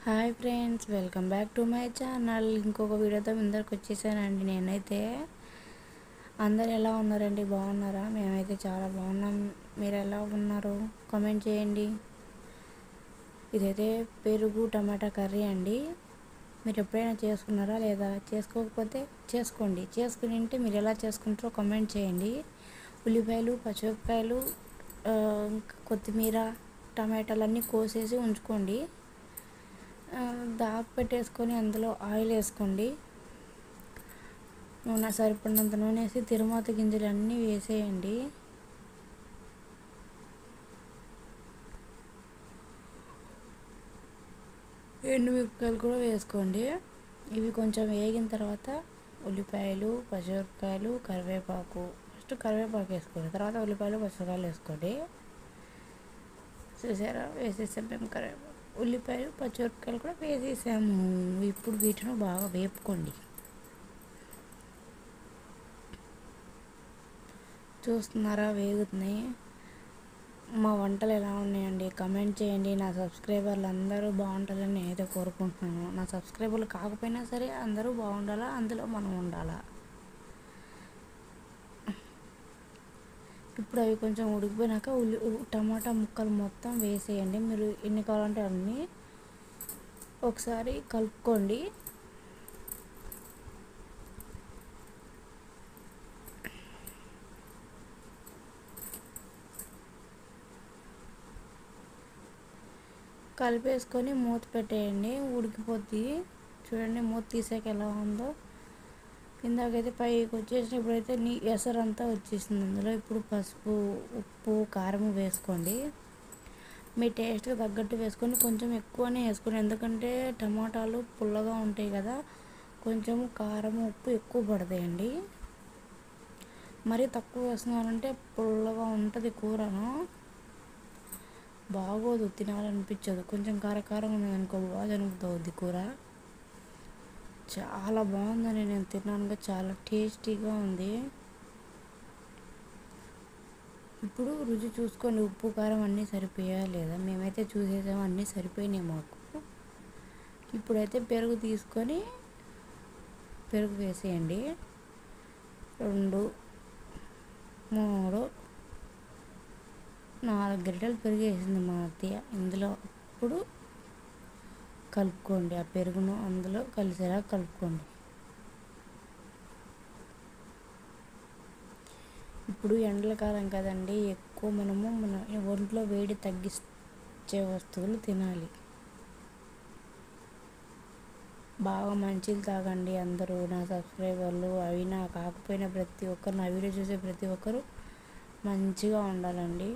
Hi friends, welcome back to my channel. ఇంకొక వీడియోతో ముందరికి వచ్చేసానండి. నేనైతే అందరు ఎలా ఉన్నారండి? బాగున్నారా? మేమైతే చాలా బాగున్నాం. మీరు ఎలా ఉన్నారు? కామెంట్ చేయండి. ఇదైతే పెరుగు టమాటా కర్రీ అండి. మీరు ఎప్పుడైనా చేసుకున్నారా లేదా? చేసుకోకపోతే చేసుకోండి. చేసుకుని ఉంటే మీరు ఎలా చేసుకుంటారో కామెంట్ చేయండి. ఉల్లిపాయలు, పచ్చిమిరపకాయలు, కొత్తిమీర, టమాటాలు అన్నీ కోసేసి ఉంచుకోండి. దాకా పెట్టేసుకొని అందులో ఆయిల్ వేసుకోండి. నూనె సరిపడినంత నూనె వేసి తిరుమాత గింజలు అన్నీ వేసేయండి. ఎండుమిరపకాయలు కూడా వేసుకోండి. ఇవి కొంచెం వేగిన తర్వాత ఉల్లిపాయలు, పచ్చిమిరపకాయలు, కరివేపాకు. ఫస్ట్ కరివేపాకు వేసుకోండి, తర్వాత ఉల్లిపాయలు, పచ్చిమిరపకాయలు వేసుకోండి. చూసారా? వేసేసాం మేము కరివేపాకు, ఉల్లిపాయలు, పచ్చిమిరపకాయలు కూడా వేసేసాము. ఇప్పుడు వీటిని బాగా వేపుకోండి. చూస్తున్నారా? వేగుతున్నాయి. మా వంటలు ఎలా ఉన్నాయండి? కమెంట్ చేయండి. నా సబ్స్క్రైబర్లు అందరూ బాగుంటారని నేనైతే కోరుకుంటున్నాను. నా సబ్స్క్రైబర్లు కాకపోయినా సరే అందరూ బాగుండాలా, అందులో మనం ఉండాలా. ఇప్పుడు అవి కొంచెం ఉడికిపోయినాక టమాటా ముక్కలు మొత్తం వేసేయండి. మీరు ఎన్ని కావాలంటే అన్నీ ఒకసారి కలుపుకోండి. కలిపేసుకొని మూత పెట్టేయండి, ఉడికిపోద్ది. చూడండి మూత తీసాక ఎలా ఉందో. ఇందాకైతే పైకి వచ్చేసి ఇప్పుడైతే ఎసరంతా వచ్చేసింది అందులో. ఇప్పుడు పసుపు, ఉప్పు, కారం వేసుకోండి. మీ టేస్ట్కి తగ్గట్టు వేసుకొని కొంచెం ఎక్కువనే వేసుకోండి. ఎందుకంటే టమాటాలు పుల్లగా ఉంటాయి కదా, కొంచెం కారం, ఉప్పు ఎక్కువ పడతాయండి. మరీ తక్కువ వేస్తున్నారంటే పుల్లగా ఉంటుంది కూరను, బాగోదు, తినాలనిపించదు. కొంచెం కారకారంగా ఉన్నది అనుకో బాగా తినబుద్దవుద్ది కూర. చాలా బాగుందని నేను తిన్నానుగా, చాలా టేస్టీగా ఉంది. ఇప్పుడు రుచి చూసుకొని ఉప్పు, కారం అన్నీ సరిపోయా లేదా. మేమైతే చూసేసాము, అన్నీ సరిపోయినాయి మాకు. ఇప్పుడైతే పెరుగు తీసుకొని పెరుగు వేసేయండి. 2, 3, 4 గరిటెలు పెరుగు వేసింది మా అత్తయ్య ఇందులో. ఇప్పుడు కలుపుకోండి. ఆ పెరుగును అందులో కలిసేలా కలుపుకోండి. ఇప్పుడు ఎండల కాలం కదండి, ఎక్కువ మన ఒంట్లో వేడి తగ్గించే వస్తువులు తినాలి. బాగా మంచిలు తాగండి అందరూ, నా సబ్స్క్రైబర్లు. అవి నా కాకపోయినా ప్రతి ఒక్కరు, నా వీడియో చూసే ప్రతి ఒక్కరు మంచిగా ఉండాలండి.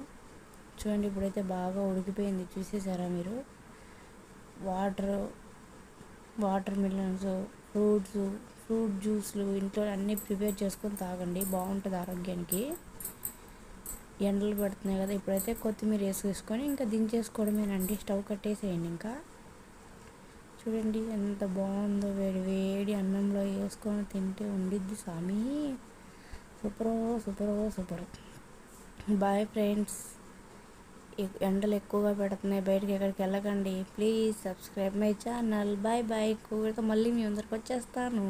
చూడండి ఇప్పుడైతే బాగా ఉడికిపోయింది. చూసేసారా మీరు? వాటర్ మిలన్స్, ఫ్రూట్ జ్యూస్లు ఇంట్లో అన్నీ ప్రిపేర్ చేసుకొని తాగండి, బాగుంటుంది ఆరోగ్యానికి. ఎండలు పెడుతున్నాయి కదా. ఇప్పుడైతే కొత్తిమీర వేసుకొని ఇంకా దించేసుకోవడమేనండి. స్టవ్ కట్టేసేయండి. ఇంకా చూడండి ఎంత బాగుందో, వేడి వేడి అన్నంలో వేసుకొని తింటే ఉండిద్ది స్వామి. సూపర్. Bye friends. ఎండలు ఎక్కువగా పెడుతున్నాయి, బయటకి ఎక్కడికి వెళ్ళకండి. Please subscribe my channel. Bye. మళ్ళీ మీ అందరికి వచ్చేస్తాను.